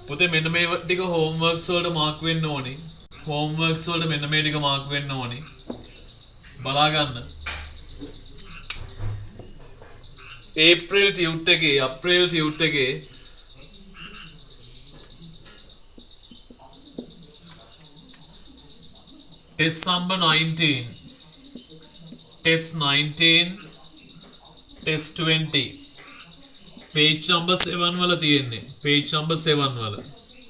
පුතේ මෙන්න මේ ටික හෝම්වර්ක්ස් වලට මාක් වෙන්න ඕනි. හෝම්වර්ක්ස් වලට මෙන්න මේ ටික මාක් වෙන්න ඕනි. බලා ගන්න. ඒප්‍රිල් ටියුට් එකේ අප්‍රේල් ටියුට් එකේ test number 19, test 19, test 20, page number 7 වල තියෙන්නේ. page number 7 වල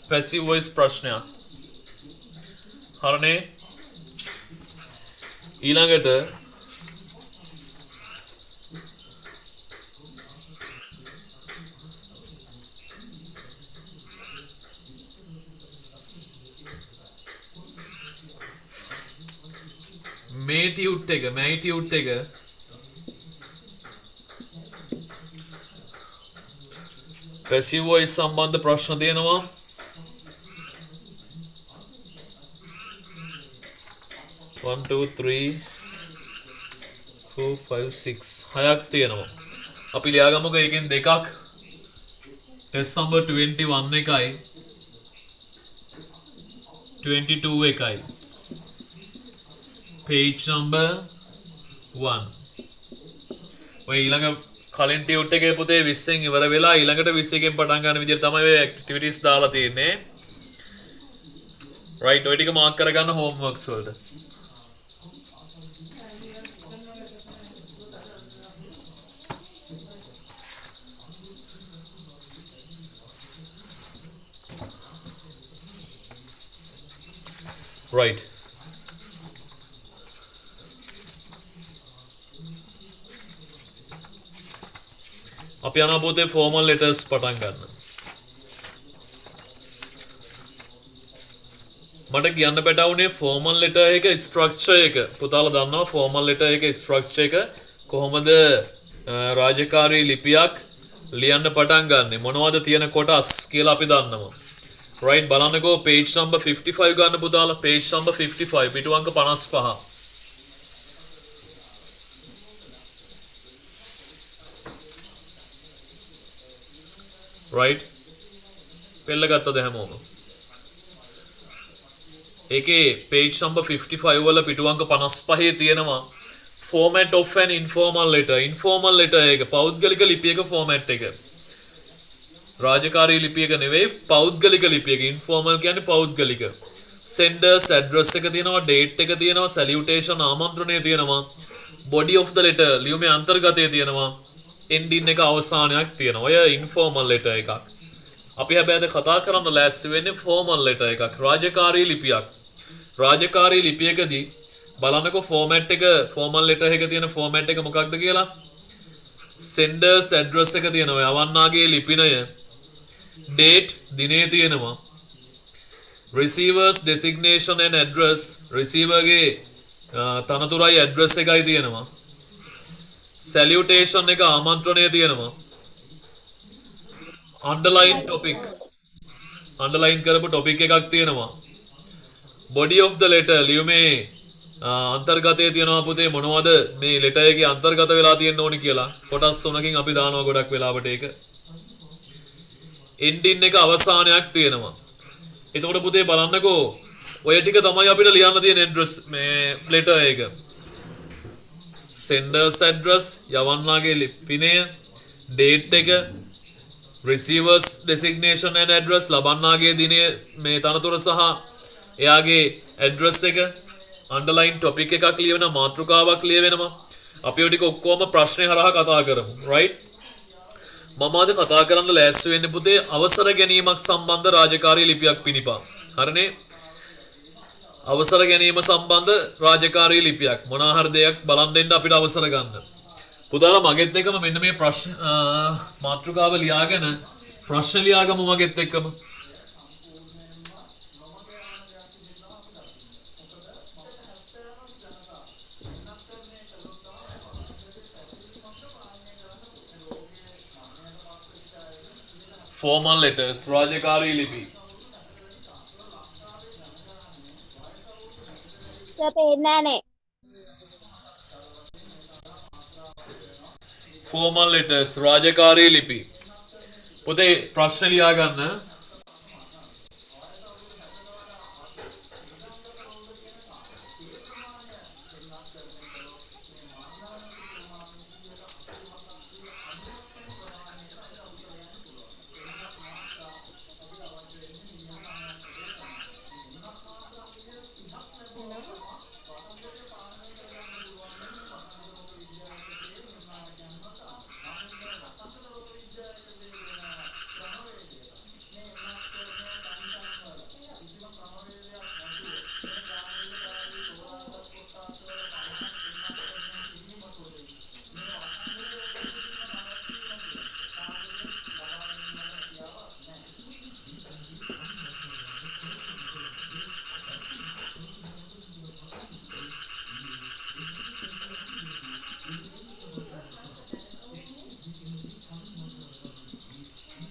passive voice ප්‍රශ්නයක්. හරනේ. ඊළඟට මේ ටියුට් එක passive voice සම්බන්ධ ප්‍රශ්න දෙනවා. one two three four five six හයක් තියෙනවා. අපි ලියාගමුකෝ එකෙන් දෙකක්. test number 21 එකයි 22 එකයි. page number 1. ඔය ඊළඟ කලින් ටියුට් එකේ පුතේ 20න් ඉවර වෙලා ඊළඟට 21න් පටන් ගන්න විදිහට තමයි ඔය ඇක්ටිවිටීස් දාලා තියෙන්නේ. right ඔය ටික මාක් කරගන්න හෝම්වර්ක්ස් වලට. right අපි යනවා පුතේ formal letters පටන් ගන්න. මට කියන්න බැටවුනේ formal letter එක structure එක. පුතාලා දන්නවා formal letter එක structure එක කොහොමද රාජකාරී ලිපියක් ලියන්න පටන් ගන්නෙ මොනවද තියෙන කොටස් කියලා අපි දන්නවා. right බලන්නකෝ page number 55 ගන්න පුතාලා page number 55 පිටු අංක 55. right පෙළ ගත්තද හැමෝම? ඒකේ page number 55 වල පිටු අංක 55 තියෙනවා format of an informal letter. informal letter එක පෞද්ගලික ලිපියක format එක. රාජකාරී ලිපියක නෙවෙයි පෞද්ගලික ලිපියක. informal කියන්නේ පෞද්ගලික. senders address එක තියෙනවා, date එක තියෙනවා, salutation ආමන්ත්‍රණය තියෙනවා, body of the letter ලියුමේ අන්තර්ගතය තියෙනවා, ending එක අවසානයක් තියෙනවා. ඔය informal letter එකක්. අපි හැබැයි අද කතා කරන්න ලෑස්ති වෙන්නේ formal letter එකක්. රාජකාරී ලිපියක්. රාජකාරී ලිපියකදී බලන්නකෝ format එක formal letter එක තියෙන format එක මොකක්ද කියලා? senders address එක තියෙනවා. යවන්නාගේ ලිපිනය, date දිනේ තියෙනවා, receivers designation and address receiver ගේ තනතුරයි address එකයි තියෙනවා, salutation එක ආමන්ත්‍රණය තියෙනවා, underline topic underline කරපු topic එකක් තියෙනවා, body of the letter ලියුමේ අන්තර්ගතය තියෙනවා පුතේ මොනවද මේ letter එකේ අන්තර්ගත වෙලා තියෙන්න ඕනි කියලා. කොටස් 3කින් අපි දානවා ගොඩක් වෙලාවට ඒක. ending එක අවසානයක් තියෙනවා. එතකොට පුතේ බලන්නකෝ ඔය ටික තමයි අපිට ලියන්න තියෙන address මේ letter එක. senders address යවන්නාගේ ලිපිනය, date එක, receivers designation and address ලබන්නාගේ දිනය මේ තනතුර සහ එයාගේ address එක, underline topic එකක් ලියවෙනවා, මාතෘකාවක් ලියවෙනවා. අපි ඔය ටික ඔක්කොම ප්‍රශ්නේ හරහා කතා කරමු. right මම අද කතා කරන්න ලෑස්ති වෙන්නේ පුතේ අවසර ගැනීමක් සම්බන්ධ රාජකාරී ලිපියක් පිණිපා. හරිනේ? අවසර ගැනීම සම්බන්ධ රාජකාරී ලිපියක් මොනවා හරි දෙයක් බලන් දෙන්න අපිට අවසර ගන්න. පුතාලා මගෙත් එක්කම මෙන්න මේ ප්‍රශ්න මාතෘකාව ලියාගෙන ප්‍රශ්න ලියාගමු මගෙත් එක්කම. formal letters රාජකාරී ලිපි. formal letters රාජකාරී ලිපි. පුතේ ප්‍රශ්න ලියා ගන්න.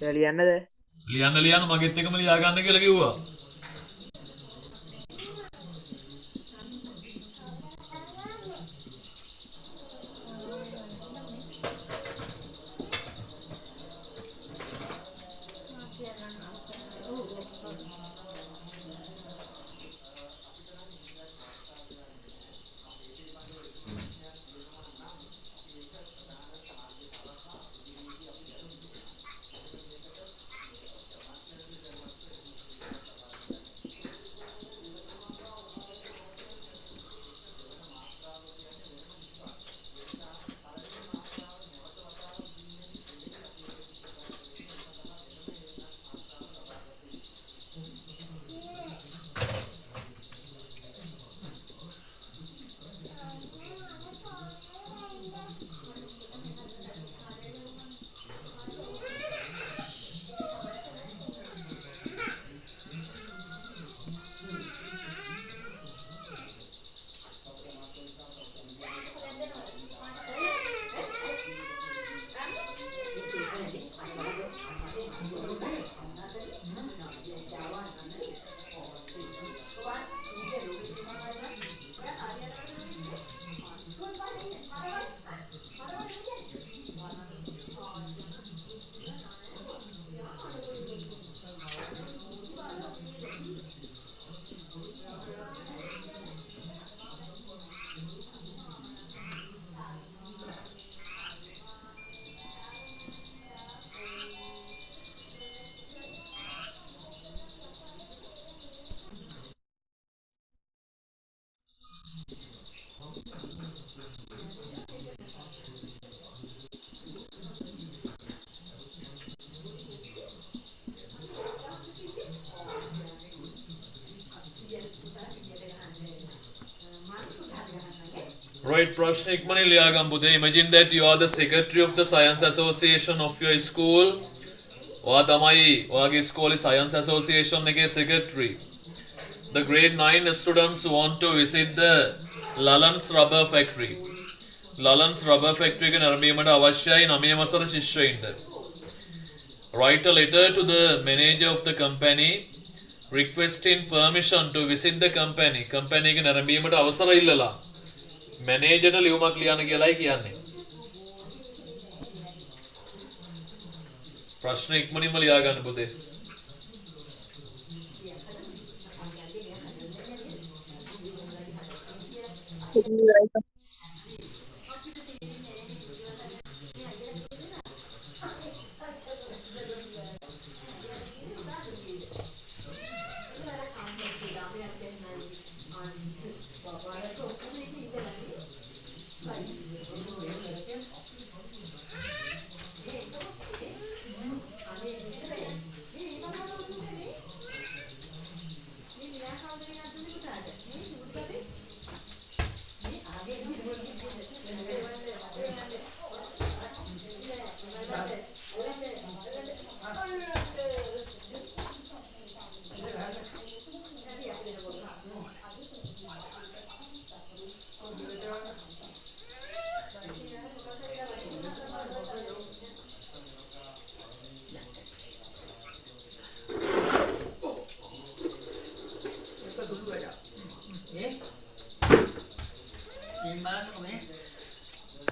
ලියන්නද? ලියන්න මගෙත් එකම ලියා ගන්න කියලා කිව්වා. Right, ප්‍රශ්න ඉක්මනින් ලියා ගන්න පුතේ. Imagine that you are the secretary of the science association of your school. ඔයා තමයි ඔයාගේ ස්කෝලේ science association එකේ secretary. The grade 9 students want to visit the Lalans rubber factory. Lalans rubber factory එක නැරඹීමට අවශ්‍යයි 9 වසර ශිෂ්‍යයින්ට. Write a letter to the manager of the company requesting permission to visit the company. company එක නැරඹීමට අවසර ඉල්ලලා මැනේජර්ට ලියුමක් ලියන්න කියලායි කියන්නේ. ප්‍රශ්න ඉක්මනින්ම ලියා ගන්න පුතේ.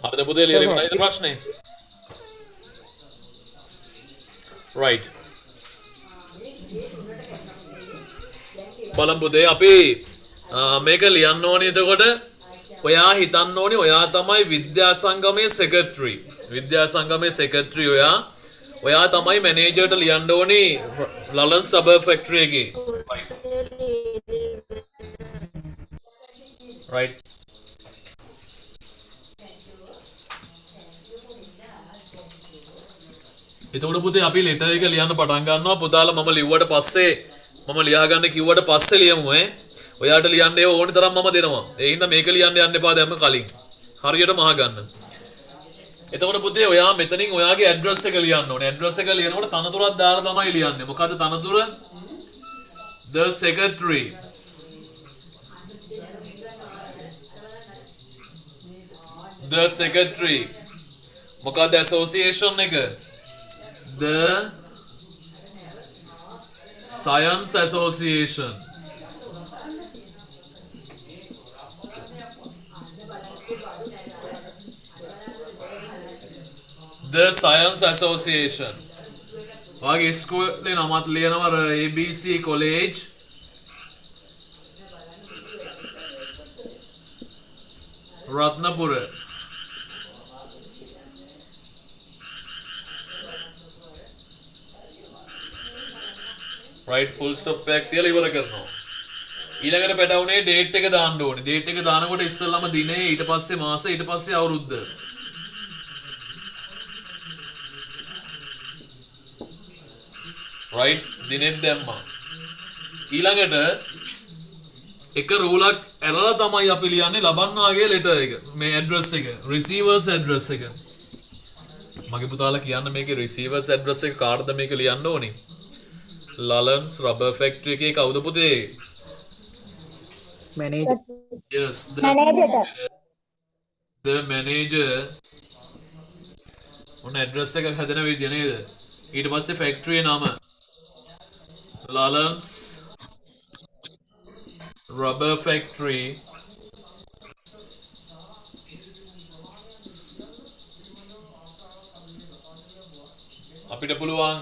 හරිද පුතේ ලියලා ඉවරයිද ප්‍රශ්නේ? right. බලමු පුතේ අපි මේක ලියන්න ඕනේ. එතකොට ඔයා හිතන්න ඕනේ ඔයා තමයි විද්‍යා සංගමයේ secretary. විද්‍යා සංගමයේ secretary ඔයා තමයි මැනේජර්ට ලියන්න ඕනේ Lalans rubber factory එකේ. right. එතකොට පුතේ අපි ලෙටර් එක ලියන්න පටන් ගන්නවා. පුතාලා මම ලිව්වට පස්සේ මම ලියා ගන්න කිව්වට පස්සේ ලියමු ඈ. ඔයාට ලියන්න ඒව ඕනි තරම් මම දෙනවා. ඒ හින්දා මේක ලියන්න යන්න එපා දැම්ම කලින්. හරියටම අහගන්න. එතකොට පුතේ ඔයා මෙතනින් ඔයාගේ ඇඩ්‍රස් එක ලියන්න ඕනේ. ඇඩ්‍රස් එක ලියනකොට තනතුරක් දාලා තමයි ලියන්නේ. මොකද්ද තනතුර? The secretary. The secretary. මොකද්ද association එක? The Science Association. The Science Association. වගේ ස්කූලේ නමත් ලියනවා ABC College. Ratnapura. Right, full stop එකක් තියලා ඉවර කරනවා. ඊළඟට පැටවුනේ date එක දාන්න ඕනේ. date එක දානකොට ඉස්සෙල්ලාම දිනේ, ඊට පස්සේ මාසෙ, ඊට පස්සේ අවුරුද්ද. right, දිනෙත් දැම්මා. ඊළඟට එක රූලක් ඇරලා තමයි අපි ලියන්නේ ලබන්නාගේ letter එක. මේ address එක, receivers address එක. මගේ පුතාලා කියන්න මේකේ receivers address එක කාටද මේක ලියන්න ඕනේ? Lallans rubber factory එකේ කවුද පුතේ? manager. Yes, the manager. ඔන්න address එක හැදෙන විදිය නේද? ඊට පස්සේ factory නම Lallans rubber factory. අපිට පුළුවන්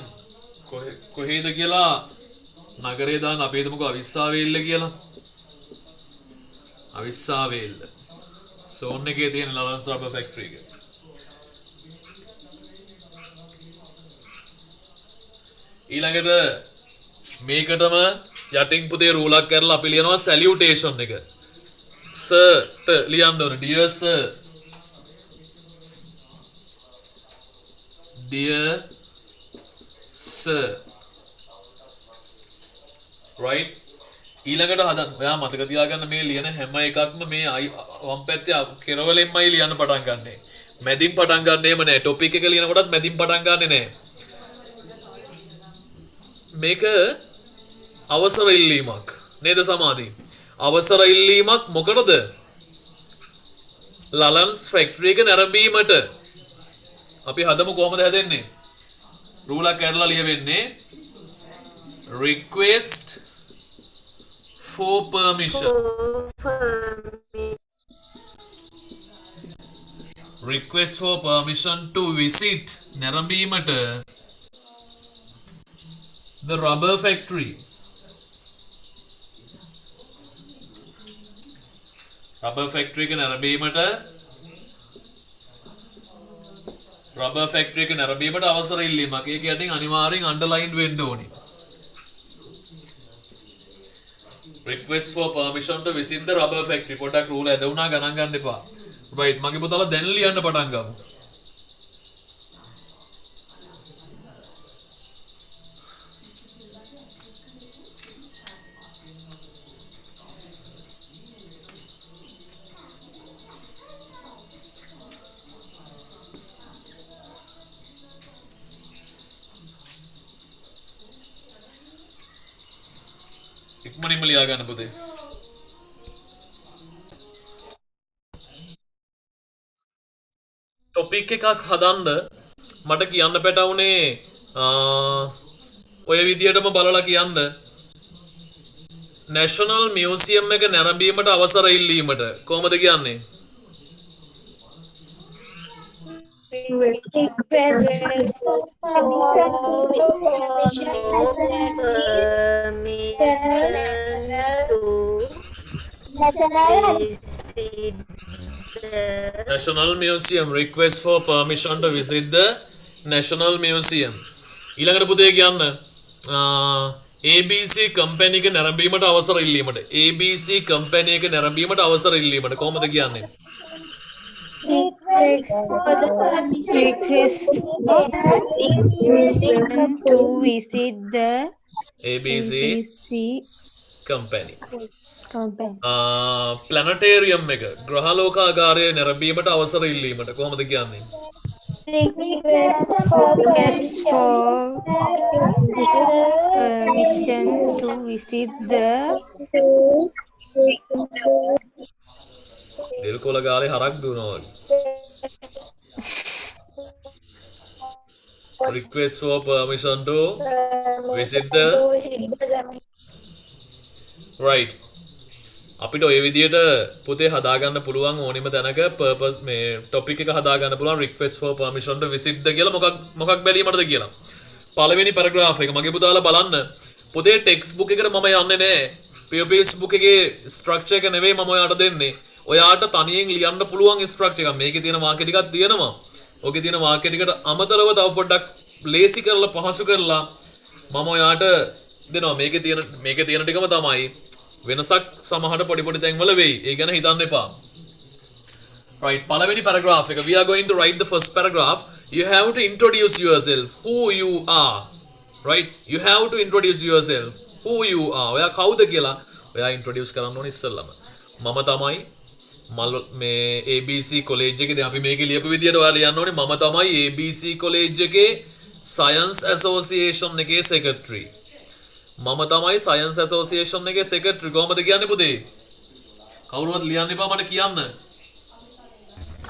කොහේද කියලා නගරේ දාන්න. අපි හිතමුකෝ අවිස්සාවේල්ල කියලා. අවිස්සාවේල්ල සෝන් එකේ තියෙන Lallans rubber factory එක. ඊළඟට මේකටම යටින් පුතේ රූලක් කරලා අපි ලියනවා salutation එක. sir ට ලියන්න ඕනේ dear sir. dear sir. right, ඊළඟට හදන්න. ඔයා මතක තියාගන්න මේ ලියන හැම එකක්ම මේ වම් පැත්තේ කෙරවලෙන්මයි ලියන්න පටන් ගන්නෙ. මැදින් පටන් ගන්න එහෙම නෑ. ටොපික් එක ලියනකොටත් මැදින් පටන් ගන්නෙ නෑ. මේක අවසර ඉල්ලීමක් නේද සමාධි? අවසර ඉල්ලීමක් මොකටද? Lallans factory එක නැරඹීමට. අපි හදමු කොහොමද හැදෙන්නේ? රූලක් කරලා ලියවෙන්නේ request for permission. Request for permission to visit නැරඹීමට the rubber factory. Rubber factory එක නැරඹීමට rubber factory එක නැරඹීමට අවසර ඉල්ලීමක්. ඒක යටින් අනිවාර්යෙන් underline වෙන්න ඕනේ. request for permission to visit the rubber factory. පොඩක් රූල් ඇදුණා ගණන් ගන්න එපා. right, මගේ පුතාලා දැන් ලියන්න පටන් ගමු. ඉක්මනින්ම ලියා ගන්න පුතේ. ටොපික් එකක් හදන්න මට කියන්න පැටවුනේ ඔය විදියටම බලලා කියන්න. National Museum එක නැරඹීමට අවසර ඉල්ලීමට කොහොමද කියන්නේ? National Museum request for permission to visit the National Museum. ඊළඟට පුතේ කියන්න ABC company එක නැරඹීමට අවසර ඉල්ලීමට. ABC company එක නැරඹීමට අවසර ඉල්ලීමට කොහොමද කියන්නේ? Request for permission to visit the ABC company. company. Planetarium එක ග්‍රහලෝකාගාරය නැරඹීමට අවසර ඉල්ලීමට කොහොමද කියන්නේ? Request for permission to visit the දෙල්කොළ ගාලේ හරක් දුවනවා වගේ. Request for permission to visit the right අපිට ඔය විදියට පුතේ හදාගන්න පුළුවන් ඕනිම තැනක purpose මේ topic එක හදාගන්න පුළුවන් request for permission to visit the කියලා මොකක් බැලීමටද කියලා. පළවෙනි paragraph එක මගේ පුතාලා බලන්න. පුතේ text book එකට මම යන්නේ නැහැ. pupils book එකේ structure එක නෙවෙයි මම ඔයාට දෙන්නේ. ඔයාට තනියෙන් ලියන්න පුළුවන් structure එකක්. මේකේ තියෙන වාක්‍ය ටිකක් තියෙනවා. ඔකේ තියෙන වාක්‍ය ටිකට අමතරව තව පොඩ්ඩක් ලේසි කරලා පහසු කරලා මම ඔයාට දෙනවා. මේකේ තියෙන ටිකම තමයි වෙනසක් සමහරට පොඩි තැන් වල වෙයි. ඒ ගැන හිතන්න එපා. Right, පළවෙනි paragraph එක. We are going to write the first paragraph. You have to introduce yourself. Who you are. Right? You have to introduce yourself. Who you are. ඔයා කවුද කියලා ඔයා introduce කරන්න ඕනේ ඉස්සෙල්ලම. මම තමයි මේ ABC college එකේ අපි මේකේ ලියපු විදියට ඔයා ලියන්න ඕනේ මම තමයි ABC college එකේ science association එකේ secretary. මම තමයි science association එකේ secretary. කොහමද කියන්නේ පුතේ? කවුරුවත් ලියන්න එපා මට කියන්න.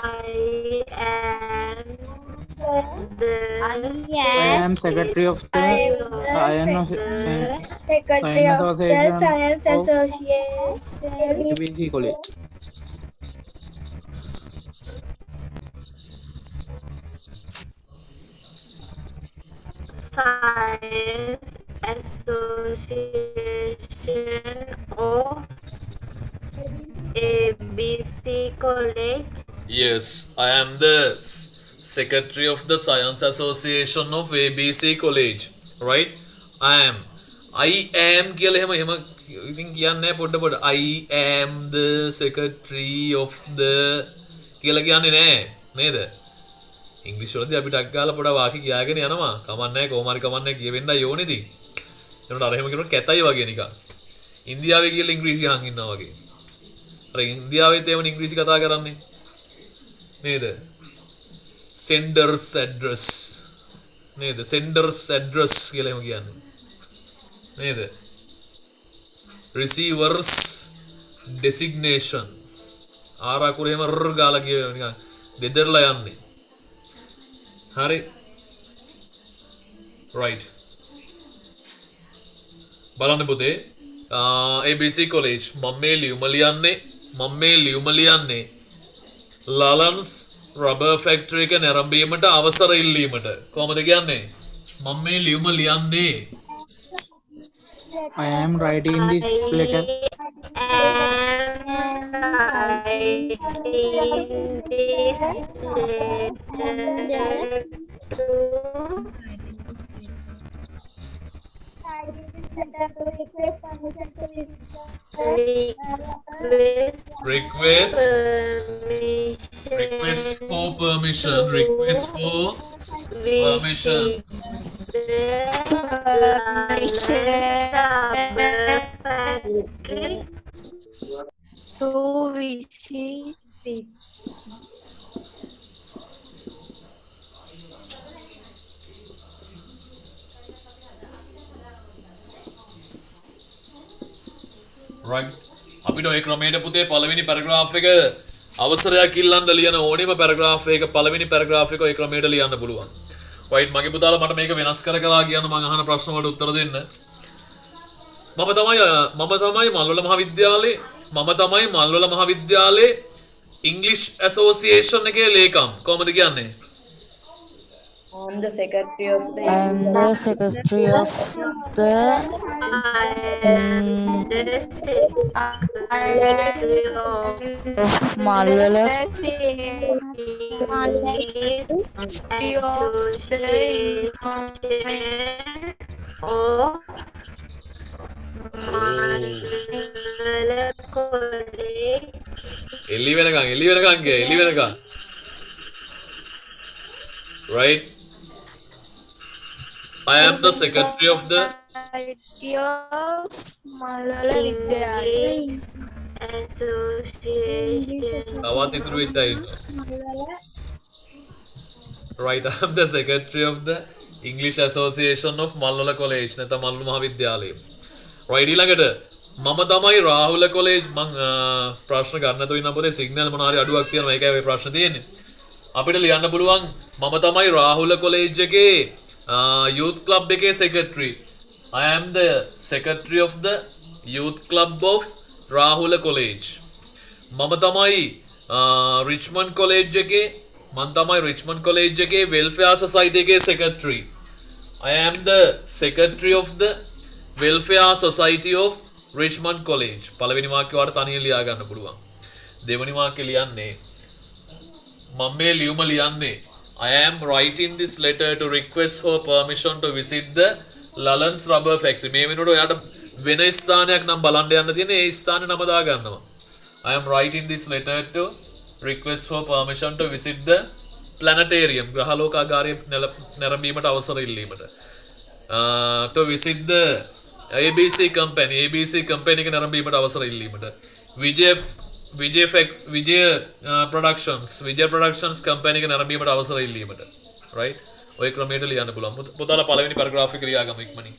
I am secretary of the Science Association ABC College. Science Association of ABC College. Yes, I am the secretary of the Science Association of ABC College. Right? I am කියලා එහෙම ඉතින් කියන්නේ පොඩ I am the secretary of the කියලා කියන්නේ නෑ නේද? ඉංග්‍රීසි වලදී අපි ටක් ගාලා පොඩ වාක්‍ය කියාගෙන යනවා. කමන්නේ කොහොම හරි කමන්නේ කියවෙන්නයි ඕනේ ඉතින්. එතකොට අර එහෙම කියනකොට කැතයි වගේ නිකන්. ඉන්දියාවේ කියලා ඉංග්‍රීසි අහන් ඉන්නවා වගේ. අර ඉන්දියාවෙත් එහෙම ඉංග්‍රීසි කතා කරන්නේ. නේද? Sender's address. නේද? Sender's address කියලා එහෙම කියන්නේ. නේද? Receiver's designation. ආරකුර එහෙම රර් ගාලා කිය නිකන් දෙදරලා යන්නේ. හරි. right. බලන්න පුතේ ABC college මම මේ ලියුම ලියන්නේ ලලන්ස් රබර් ෆැක්ටරි එක නැරඹීමට අවසර ඉල්ලීමට. කොහමද කියන්නේ? මම මේ ලියුම ලියන්නේ I am writing this letter. request for permission. to visit the right. අපිට ඔය ක්‍රමයට පුතේ පළවෙනි පැරග්‍රාෆ් එක අවසරයක් ඉල්ලන්න ලියන ඕනෙම පැරග්‍රාෆ් එක පළවෙනි පැරග්‍රාෆ් එක ඔය ක්‍රමයට ලියන්න පුළුවන්. right මගේ පුතාලා මට මේක වෙනස් කර කියන්න මම අහන ප්‍රශ්න වලට උත්තර දෙන්න. මම තමයි මල්වල මහවිද්‍යාලයේ ඉංග්ලිෂ් ඇසෝසියේෂන් එකේ ලේකම්. කොහමද කියන්නේ? I am the secretary of the I am the secretary of the Malala එලි වෙනකන් right. I am the secretary of the Malala Vidyalaya Association. තවත් ඉතුරු වෙච්ච අය ඉන්නවා. right. I am the secretary of the English Association of Mallala College නැත්නම් මල්ලු මහවිද්‍යාලය. right. ඊළඟට මම තමයි රාහුල කොලේජ් මං ප්‍රශ්න ගන්න නැතුව ඉන්න පොතේ සිග්නල් මොනවා හරි අඩුවක් තියෙනවා ඒකයි මේ ප්‍රශ්න තියෙන්නේ. අපිට ලියන්න පුළුවන් මම තමයි රාහුල කොලේජ් එකේ youth club එකේ secretary. I am the secretary of the youth club of Rahula College. මම තමයි රිච්මන්ඩ් කොලේජ් එකේ මම තමයි රිච්මන්ඩ් කොලේජ් එකේ වෙල්ෆෙයාර් සොසයිටි එකේ secretary. I am the secretary of the welfare society of Richmond College. පළවෙනි වාක්‍යය වාට තනියෙන් ලියා ගන්න පුළුවන්. දෙවෙනි වාක්‍යය ලියන්නේ මම මේ ලියුම ලියන්නේ I am writing this letter to request for permission to visit the Lallans rubber factory. මේ වෙනකොට ඔයාට වෙන ස්ථානයක් නම් බලන්න යන්න තියෙන්නේ ඒ ස්ථානේ නම දා ගන්නවා. I am writing this letter to request for permission to visit the planetarium. ග්‍රහලෝකාගාරය නැරඹීමට අවසර ඉල්ලීමට. To visit the ABC company. ABC company එක නැරඹීමට අවසර ඉල්ලීමට. Vijay Productions company එක නැරඹීමට අවසර ඉල්ලීමට. Right? ඔය ක්‍රමයට ලියන්න පුළුවන්. පුතාලා පළවෙනි පැරග්‍රාෆ් එක ලියා ගමු ඉක්මනින්.